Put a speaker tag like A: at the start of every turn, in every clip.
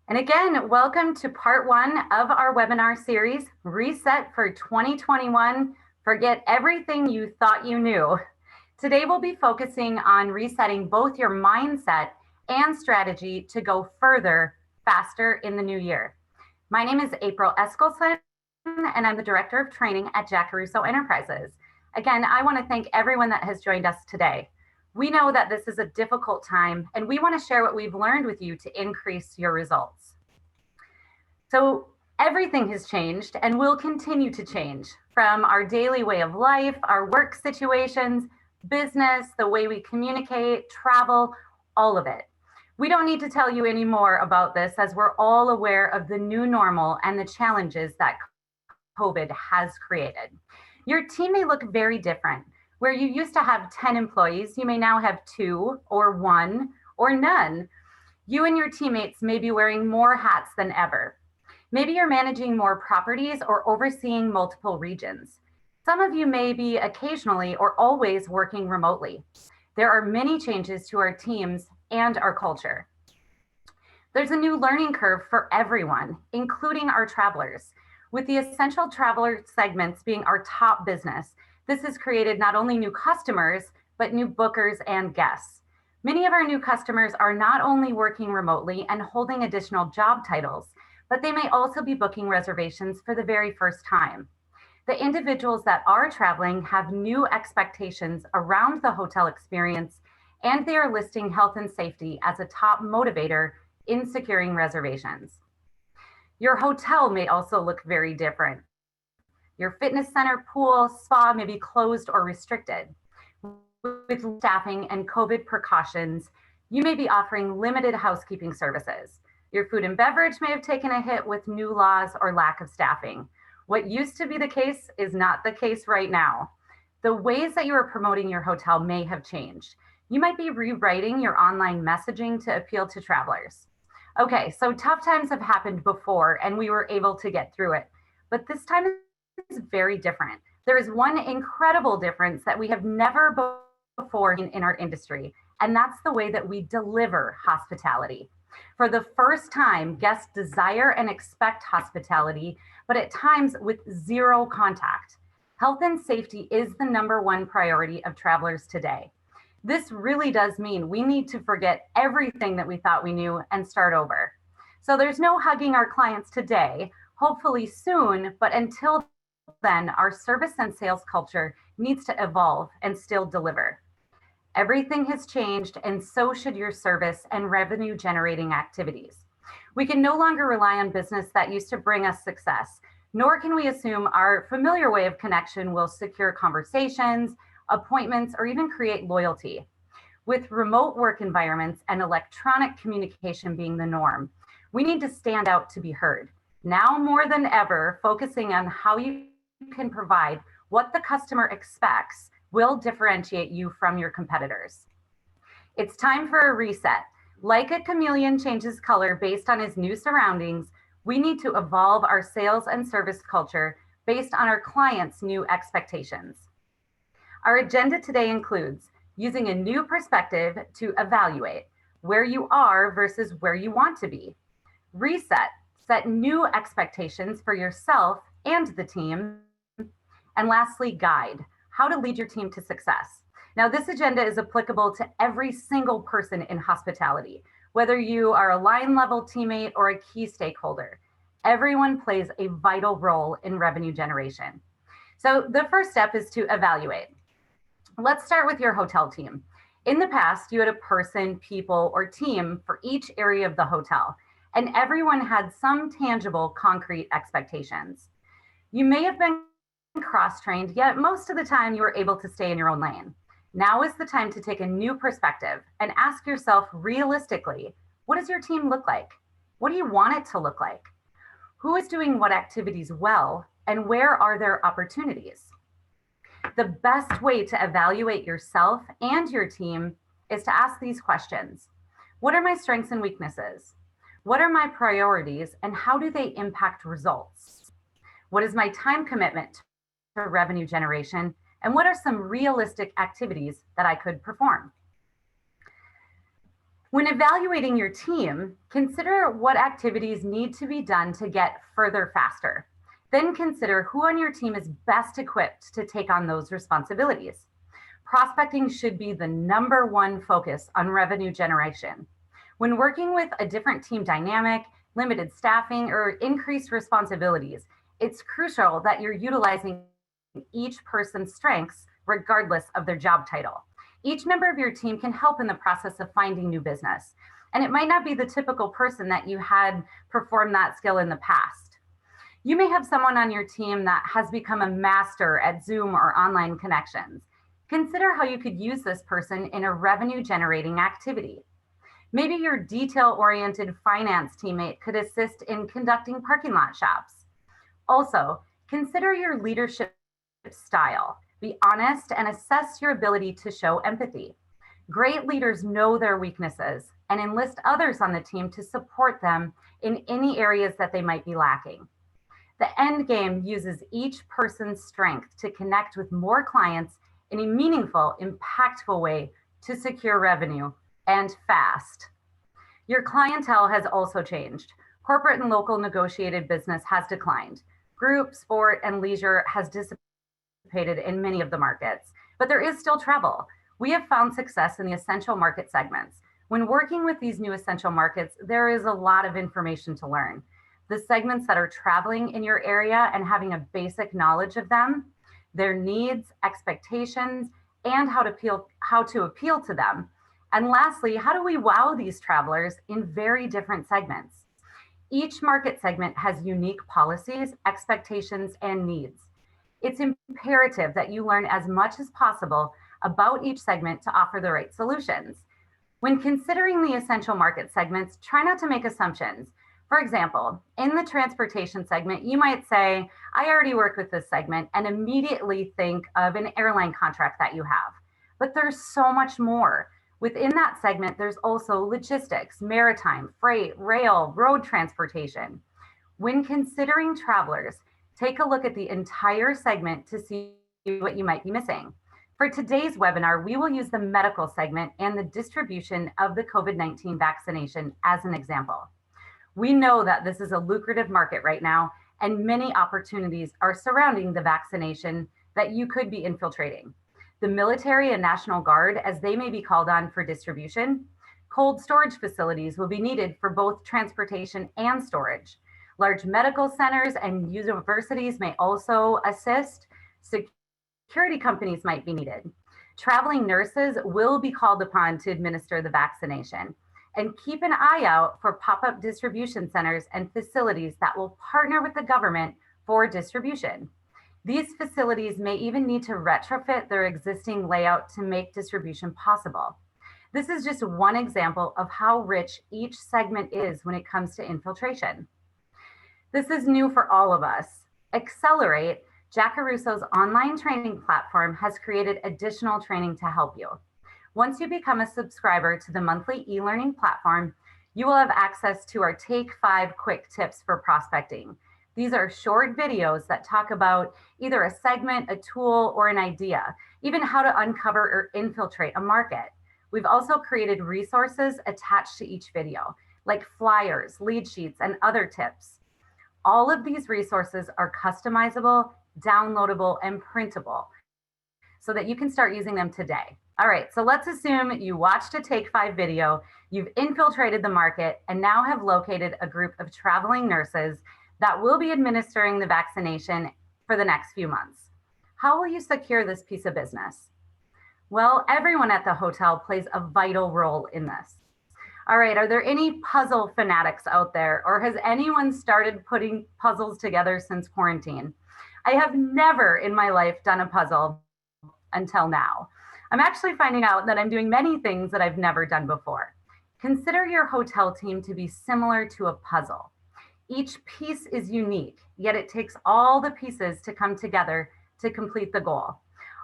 A: And again, welcome to part one of our webinar series, Reset for 2021, Forget Everything You Thought You Knew. Today we'll be focusing on resetting both your mindset and strategy to go further, faster in the new year. My name is April Eskelson, and I'm the Director of Training at Jacaruso Enterprises. Again, I want to thank everyone that has joined us today. We know that this is a difficult time, and we want to share what we've learned with you to increase your results. So everything has changed and will continue to change, from our daily way of life, our work situations, business, the way we communicate, travel, all of it. We don't need to tell you any more about this, as we're all aware of the new normal and the challenges that COVID has created. Your team may look very different. Where you used to have 10 employees, you may now have 2 or 1 or none. You and your teammates may be wearing more hats than ever. Maybe you're managing more properties or overseeing multiple regions. Some of you may be occasionally or always working remotely. There are many changes to our teams and our culture. There's a new learning curve for everyone, including our travelers. With the essential traveler segments being our top business, this has created not only new customers, but new bookers and guests. Many of our new customers are not only working remotely and holding additional job titles, but they may also be booking reservations for the very first time. The individuals that are traveling have new expectations around the hotel experience, and they are listing health and safety as a top motivator in securing reservations. Your hotel may also look very different. Your fitness center, pool, spa may be closed or restricted. With staffing and COVID precautions, you may be offering limited housekeeping services. Your food and beverage may have taken a hit with new laws or lack of staffing. What used to be the case is not the case right now. The ways that you are promoting your hotel may have changed. You might be rewriting your online messaging to appeal to travelers. Okay, so tough times have happened before and we were able to get through it, but this time is very different. There is one incredible difference that we have never before in our industry, and that's the way that we deliver hospitality. For the first time, guests desire and expect hospitality, but at times with zero contact. Health and safety is the #1 priority of travelers today. This really does mean we need to forget everything that we thought we knew and start over. So there's no hugging our clients today, hopefully soon, but until then, our service and sales culture needs to evolve and still deliver. Everything has changed, and so should your service and revenue generating activities. We can no longer rely on business that used to bring us success, nor can we assume our familiar way of connection will secure conversations, appointments, or even create loyalty. With remote work environments and electronic communication being the norm, we need to stand out to be heard. Now more than ever, focusing on how you can provide what the customer expects will differentiate you from your competitors. It's time for a reset. Like a chameleon changes color based on his new surroundings, we need to evolve our sales and service culture based on our clients' new expectations. Our agenda today includes using a new perspective to evaluate where you are versus where you want to be. Reset, set new expectations for yourself and the team. And lastly, guide, how to lead your team to success. Now, this agenda is applicable to every single person in hospitality, whether you are a line level teammate or a key stakeholder. Everyone plays a vital role in revenue generation. So the first step is to evaluate. Let's start with your hotel team. In the past, you had a person, people, or team for each area of the hotel, and everyone had some tangible, concrete expectations. You may have been cross-trained, yet most of the time you were able to stay in your own lane. Now is the time to take a new perspective and ask yourself realistically, what does your team look like? What do you want it to look like? Who is doing what activities well, and where are there opportunities? The best way to evaluate yourself and your team is to ask these questions. What are my strengths and weaknesses? What are my priorities, and how do they impact results? What is my time commitment to revenue generation, and what are some realistic activities that I could perform? When evaluating your team, consider what activities need to be done to get further faster. Then consider who on your team is best equipped to take on those responsibilities. Prospecting should be the number one focus on revenue generation. When working with a different team dynamic, limited staffing, or increased responsibilities, it's crucial that you're utilizing each person's strengths regardless of their job title. Each member of your team can help in the process of finding new business. And it might not be the typical person that you had perform that skill in the past. You may have someone on your team that has become a master at Zoom or online connections. Consider how you could use this person in a revenue generating activity. Maybe your detail oriented finance teammate could assist in conducting parking lot shops. Also, consider your leadership style. Be honest and assess your ability to show empathy. Great leaders know their weaknesses and enlist others on the team to support them in any areas that they might be lacking. The end game uses each person's strength to connect with more clients in a meaningful, impactful way to secure revenue and fast. Your clientele has also changed. Corporate and local negotiated business has declined. Group, sport, and leisure has dissipated in many of the markets, but there is still travel. We have found success in the essential market segments. When working with these new essential markets, there is a lot of information to learn. The segments that are traveling in your area and having a basic knowledge of them, their needs, expectations, and how to appeal to them. And lastly, how do we wow these travelers in very different segments? Each market segment has unique policies, expectations, and needs. It's imperative that you learn as much as possible about each segment to offer the right solutions. When considering the essential market segments, try not to make assumptions. For example, in the transportation segment, you might say, I already work with this segment, and immediately think of an airline contract that you have. But there's so much more. Within that segment, there's also logistics, maritime, freight, rail, road transportation. When considering travelers, take a look at the entire segment to see what you might be missing. For today's webinar, we will use the medical segment and the distribution of the COVID-19 vaccination as an example. We know that this is a lucrative market right now, and many opportunities are surrounding the vaccination that you could be infiltrating. The military and National Guard, as they may be called on for distribution. Cold storage facilities will be needed for both transportation and storage. Large medical centers and universities may also assist. Security companies might be needed. Traveling nurses will be called upon to administer the vaccination. And keep an eye out for pop-up distribution centers and facilities that will partner with the government for distribution. These facilities may even need to retrofit their existing layout to make distribution possible. This is just one example of how rich each segment is when it comes to infiltration. This is new for all of us. Accelerate, Jacaruso's online training platform, has created additional training to help you. Once you become a subscriber to the monthly e-learning platform, you will have access to our Take 5 quick tips for prospecting. These are short videos that talk about either a segment, a tool, or an idea, even how to uncover or infiltrate a market. We've also created resources attached to each video, like flyers, lead sheets, and other tips. All of these resources are customizable, downloadable, and printable so that you can start using them today. All right, so let's assume you watched a Take 5 video, you've infiltrated the market, and now have located a group of traveling nurses that will be administering the vaccination for the next few months. How will you secure this piece of business? Well, everyone at the hotel plays a vital role in this. All right, are there any puzzle fanatics out there, or has anyone started putting puzzles together since quarantine? I have never in my life done a puzzle until now. I'm actually finding out that I'm doing many things that I've never done before. Consider your hotel team to be similar to a puzzle. Each piece is unique, yet it takes all the pieces to come together to complete the goal.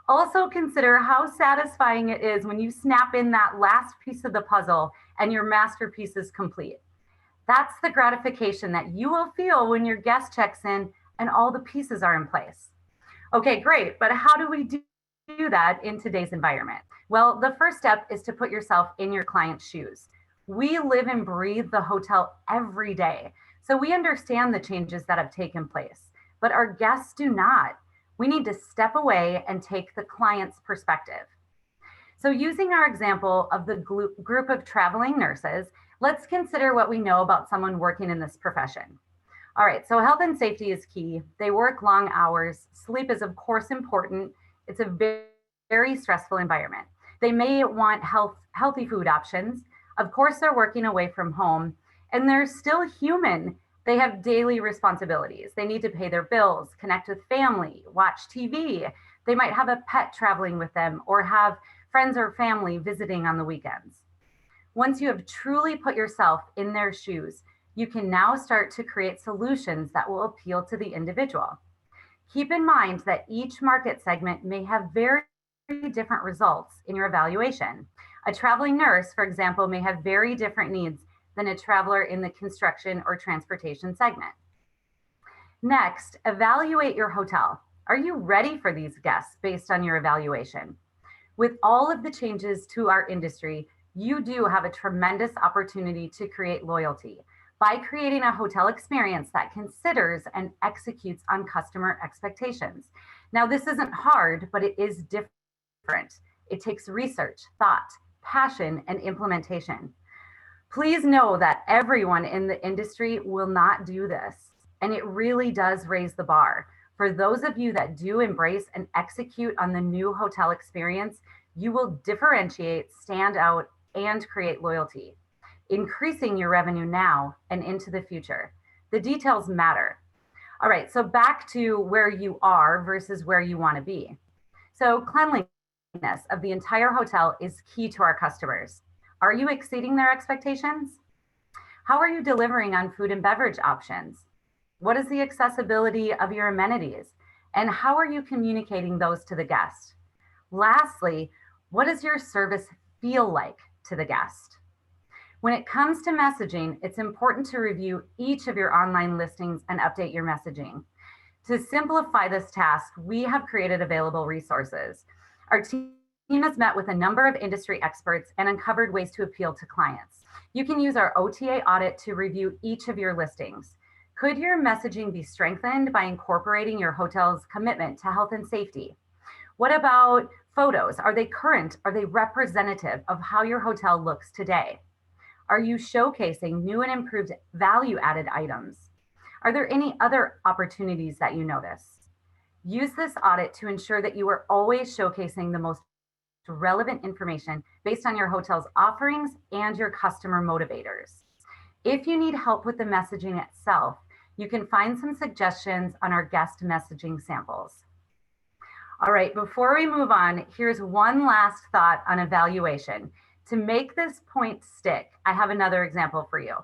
A: Also consider how satisfying it is when you snap in that last piece of the puzzle and your masterpiece is complete. That's the gratification that you will feel when your guest checks in and all the pieces are in place. Okay, great, but how do we do that in today's environment? Well, the first step is to put yourself in your client's shoes. We live and breathe the hotel every day, so we understand the changes that have taken place, but our guests do not. We need to step away and take the client's perspective. So, using our example of the group of traveling nurses, let's consider what we know about someone working in this profession. All right, so health and safety is key. They work long hours. Sleep is, of course, important. It's a very stressful environment. They may want healthy food options. Of course, they're working away from home, and they're still human. They have daily responsibilities. They need to pay their bills, connect with family, watch TV. They might have a pet traveling with them or have friends or family visiting on the weekends. Once you have truly put yourself in their shoes, you can now start to create solutions that will appeal to the individual. Keep in mind that each market segment may have very different results in your evaluation. A traveling nurse, for example, may have very different needs than a traveler in the construction or transportation segment. Next, evaluate your hotel. Are you ready for these guests based on your evaluation? With all of the changes to our industry, you do have a tremendous opportunity to create loyalty by creating a hotel experience that considers and executes on customer expectations. Now, this isn't hard, but it is different. It takes research, thought, passion, and implementation. Please know that everyone in the industry will not do this, and it really does raise the bar. For those of you that do embrace and execute on the new hotel experience, you will differentiate, stand out, and create loyalty, increasing your revenue now and into the future. The details matter. All right, so back to where you are versus where you want to be. So, cleanliness of the entire hotel is key to our customers. Are you exceeding their expectations? How are you delivering on food and beverage options? What is the accessibility of your amenities? And how are you communicating those to the guest? Lastly, what does your service feel like to the guest? When it comes to messaging, it's important to review each of your online listings and update your messaging. To simplify this task, we have created available resources. Our team has met with a number of industry experts and uncovered ways to appeal to clients. You can use our OTA audit to review each of your listings. Could your messaging be strengthened by incorporating your hotel's commitment to health and safety? What about photos? Are they current? Are they representative of how your hotel looks today? Are you showcasing new and improved value-added items? Are there any other opportunities that you notice? Use this audit to ensure that you are always showcasing the most relevant information based on your hotel's offerings and your customer motivators. If you need help with the messaging itself, you can find some suggestions on our guest messaging samples. All right, before we move on, here's one last thought on evaluation. To make this point stick, I have another example for you.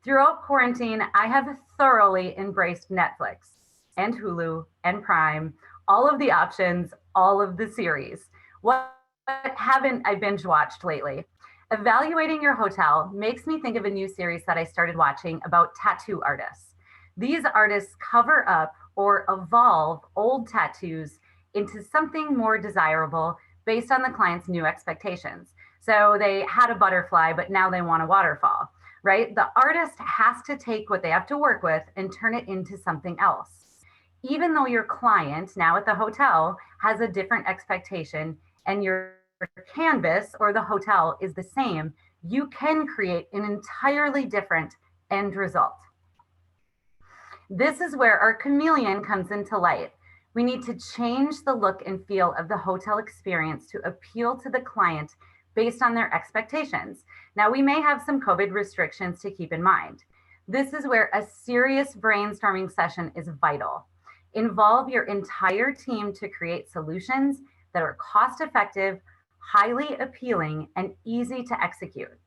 A: Throughout quarantine, I have thoroughly embraced Netflix and Hulu and Prime, all of the options, all of the series. What haven't I binge watched lately? Evaluating your hotel makes me think of a new series that I started watching about tattoo artists. These artists cover up or evolve old tattoos into something more desirable based on the client's new expectations. So they had a butterfly, but now they want a waterfall, right? The artist has to take what they have to work with and turn it into something else. Even though your client now at the hotel has a different expectation and your canvas or the hotel is the same, you can create an entirely different end result. This is where our chameleon comes into light. We need to change the look and feel of the hotel experience to appeal to the client based on their expectations. Now, we may have some COVID restrictions to keep in mind. This is where a serious brainstorming session is vital. Involve your entire team to create solutions that are cost-effective, highly appealing, and easy to execute.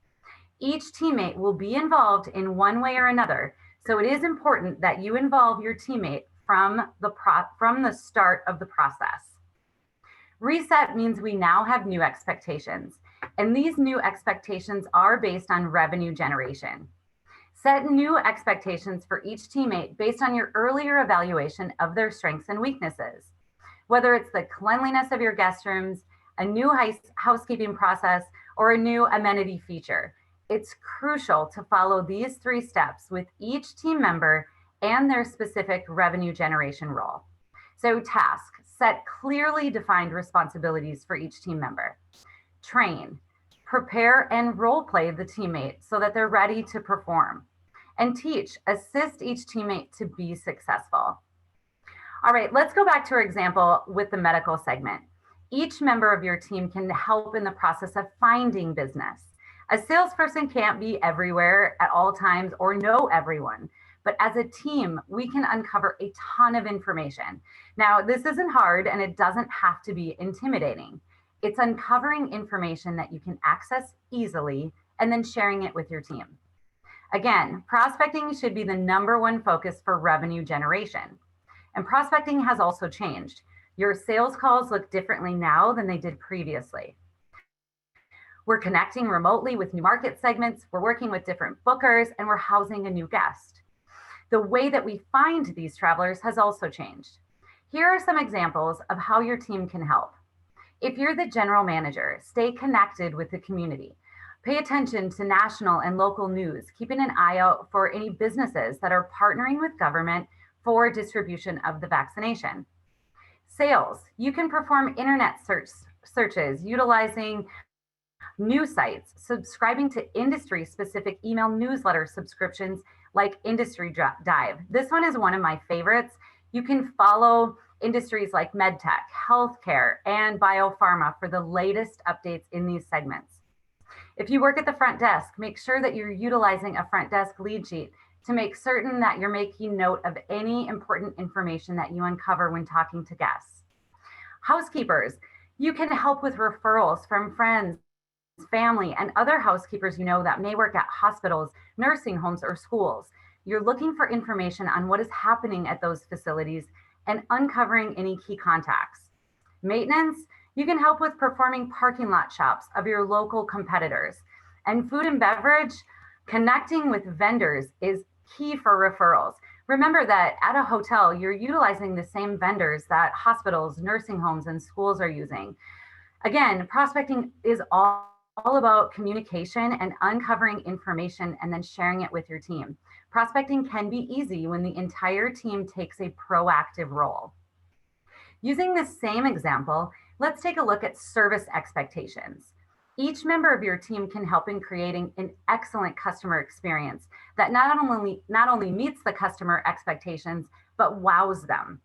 A: Each teammate will be involved in one way or another, so it is important that you involve your teammate from the start of the process. Reset means we now have new expectations, and these new expectations are based on revenue generation. Set new expectations for each teammate based on your earlier evaluation of their strengths and weaknesses. Whether it's the cleanliness of your guest rooms, a new housekeeping process, or a new amenity feature, It's crucial to follow these 3 steps with each team member and their specific revenue generation role. So, task, set clearly defined responsibilities for each team member. Train, prepare and role play the teammate so that they're ready to perform. And teach, assist each teammate to be successful. All right, let's go back to our example with the medical segment. Each member of your team can help in the process of finding business. A salesperson can't be everywhere at all times or know everyone, but as a team, we can uncover a ton of information. Now, this isn't hard and it doesn't have to be intimidating. It's uncovering information that you can access easily and then sharing it with your team. Again, prospecting should be the #1 focus for revenue generation. And prospecting has also changed. Your sales calls look differently now than they did previously. We're connecting remotely with new market segments, we're working with different bookers, and we're housing a new guest. The way that we find these travelers has also changed. Here are some examples of how your team can help. If you're the general manager, stay connected with the community. Pay attention to national and local news, keeping an eye out for any businesses that are partnering with government for distribution of the vaccination. Sales, you can perform internet searches utilizing news sites, subscribing to industry-specific email newsletter subscriptions like Industry Dive. This one is one of my favorites. You can follow industries like medtech, healthcare, and biopharma for the latest updates in these segments. If you work at the front desk, make sure that you're utilizing a front desk lead sheet to make certain that you're making note of any important information that you uncover when talking to guests. Housekeepers, you can help with referrals from friends, family, and other housekeepers you know that may work at hospitals, nursing homes, or schools. You're looking for information on what is happening at those facilities and uncovering any key contacts. Maintenance, you can help with performing parking lot shops of your local competitors. And food and beverage, connecting with vendors is key for referrals. Remember that at a hotel, you're utilizing the same vendors that hospitals, nursing homes, and schools are using. Again, prospecting is all about communication and uncovering information and then sharing it with your team. Prospecting can be easy when the entire team takes a proactive role. Using the same example, let's take a look at service expectations. Each member of your team can help in creating an excellent customer experience that not only meets the customer expectations, but wows them.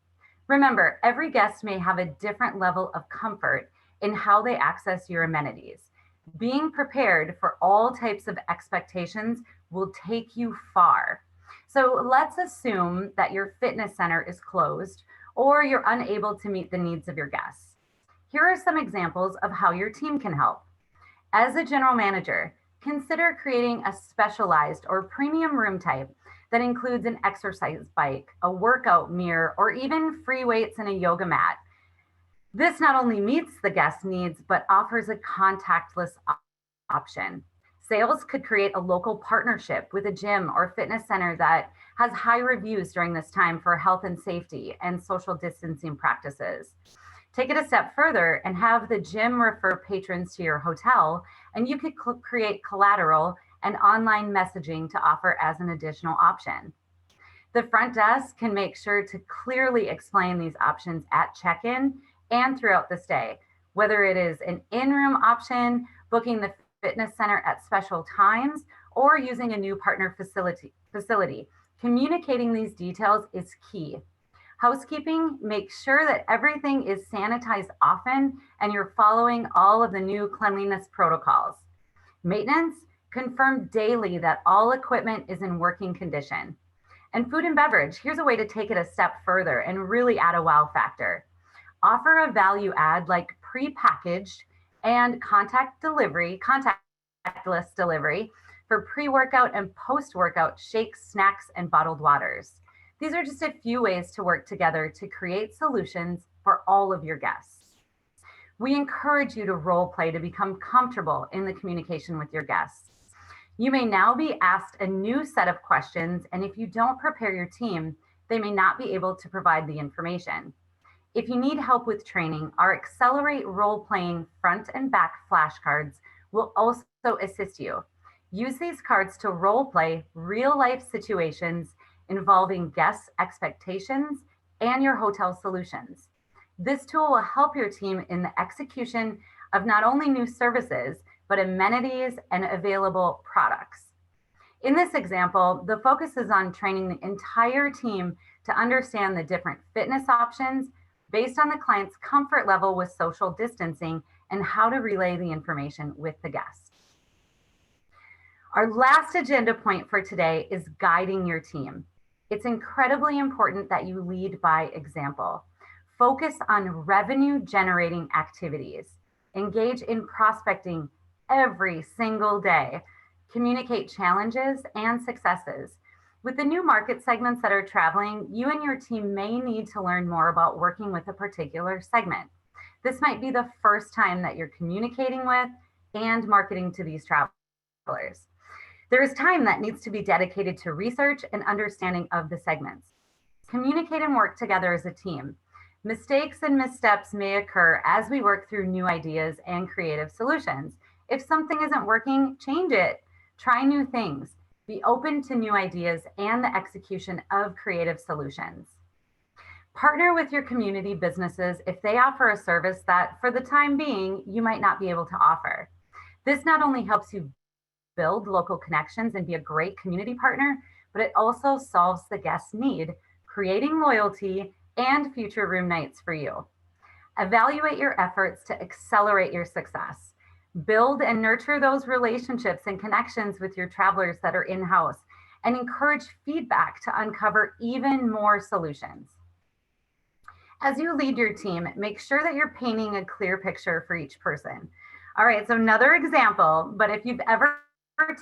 A: Remember, every guest may have a different level of comfort in how they access your amenities. Being prepared for all types of expectations will take you far. So let's assume that your fitness center is closed or you're unable to meet the needs of your guests. Here are some examples of how your team can help. As a general manager, consider creating a specialized or premium room type that includes an exercise bike, a workout mirror, or even free weights and a yoga mat. This not only meets the guest needs, but offers a contactless option. Sales could create a local partnership with a gym or fitness center that has high reviews during this time for health and safety and social distancing practices. Take it a step further and have the gym refer patrons to your hotel, and you could create collateral and online messaging to offer as an additional option. The front desk can make sure to clearly explain these options at check-in and throughout the stay, whether it is an in-room option, booking the fitness center at special times, or using a new partner facility. Communicating these details is key. Housekeeping, make sure that everything is sanitized often and you're following all of the new cleanliness protocols. Maintenance, confirm daily that all equipment is in working condition. And food and beverage, here's a way to take it a step further and really add a wow factor. Offer a value add like pre-packaged and contactless delivery for pre-workout and post-workout shakes, snacks, and bottled waters. These are just a few ways to work together to create solutions for all of your guests. We encourage you to role play to become comfortable in the communication with your guests. You may now be asked a new set of questions, and if you don't prepare your team, they may not be able to provide the information. If you need help with training, our Accelerate role-playing front and back flashcards will also assist you. Use these cards to role play real life situations involving guests' expectations and your hotel solutions. This tool will help your team in the execution of not only new services, but amenities and available products. In this example, the focus is on training the entire team to understand the different fitness options based on the client's comfort level with social distancing and how to relay the information with the guests. Our last agenda point for today is guiding your team. It's incredibly important that you lead by example. Focus on revenue generating activities. Engage in prospecting every single day. Communicate challenges and successes. With the new market segments that are traveling, you and your team may need to learn more about working with a particular segment. This might be the first time that you're communicating with and marketing to these travelers. There is time that needs to be dedicated to research and understanding of the segments. Communicate and work together as a team. Mistakes and missteps may occur as we work through new ideas and creative solutions. If something isn't working, change it. Try new things. Be open to new ideas and the execution of creative solutions. Partner with your community businesses if they offer a service that, for the time being, you might not be able to offer. This not only helps you build local connections and be a great community partner, but it also solves the guest need, creating loyalty and future room nights for you. Evaluate your efforts to accelerate your success. Build and nurture those relationships and connections with your travelers that are in-house, and encourage feedback to uncover even more solutions. As you lead your team, make sure that you're painting a clear picture for each person. All right, so another example, but if you've ever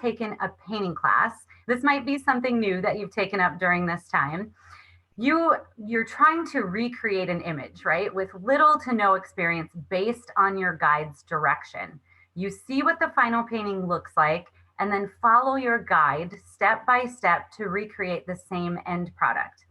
A: taken a painting class, this might be something new that you've taken up during this time. You're trying to recreate an image, right? With little to no experience based on your guide's direction. You see what the final painting looks like, and then follow your guide step by step to recreate the same end product.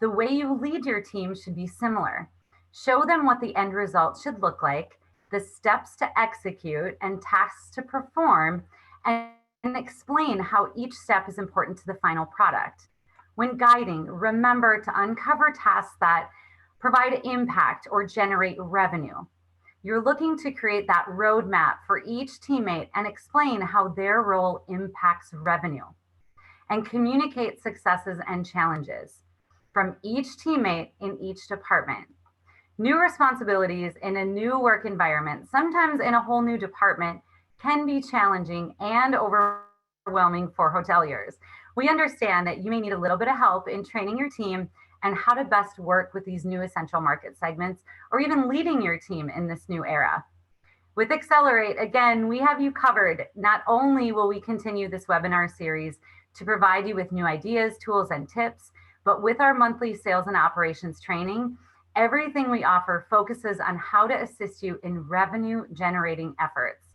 A: The way you lead your team should be similar. Show them what the end result should look like, the steps to execute and tasks to perform, and explain how each step is important to the final product. When guiding, remember to uncover tasks that provide impact or generate revenue. You're looking to create that roadmap for each teammate and explain how their role impacts revenue. And communicate successes and challenges from each teammate in each department. New responsibilities in a new work environment, sometimes in a whole new department, can be challenging and overwhelming for hoteliers. We understand that you may need a little bit of help in training your team and how to best work with these new essential market segments, or even leading your team in this new era. With Accelerate, again, we have you covered. Not only will we continue this webinar series to provide you with new ideas, tools, and tips, but with our monthly sales and operations training, everything we offer focuses on how to assist you in revenue generating efforts.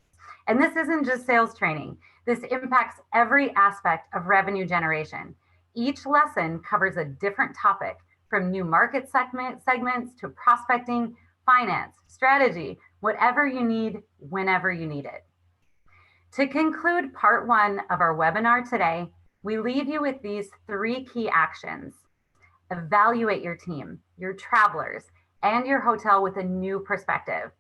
A: And this isn't just sales training. This impacts every aspect of revenue generation. Each lesson covers a different topic, from new market segments to prospecting, finance, strategy, whatever you need, whenever you need it. To conclude part one of our webinar today, we leave you with these 3 key actions. Evaluate your team, your travelers, and your hotel with a new perspective.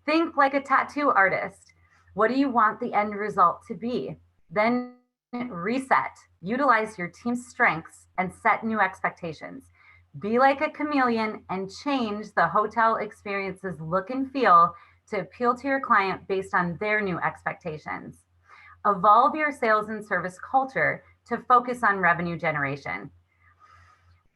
A: Think like a tattoo artist. What do you want the end result to be? Then reset, utilize your team's strengths, and set new expectations. Be like a chameleon and change the hotel experience's look and feel to appeal to your client based on their new expectations. Evolve your sales and service culture to focus on revenue generation.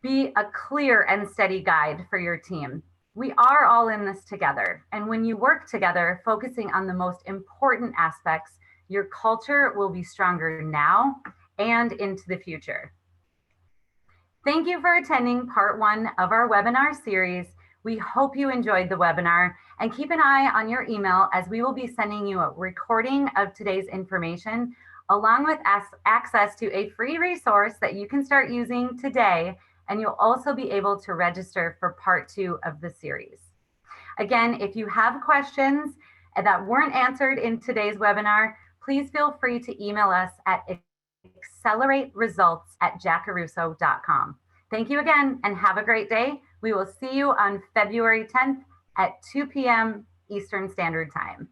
A: Be a clear and steady guide for your team. We are all in this together, and when you work together, focusing on the most important aspects, your culture will be stronger now and into the future. Thank you for attending part one of our webinar series. We hope you enjoyed the webinar, and keep an eye on your email as we will be sending you a recording of today's information, along with access to a free resource that you can start using today, and you'll also be able to register for part 2 of the series. Again, if you have questions that weren't answered in today's webinar, please feel free to email us at accelerateresults@jacaruso.com. Thank you again and have a great day. We will see you on February 10th at 2 p.m. Eastern Standard Time.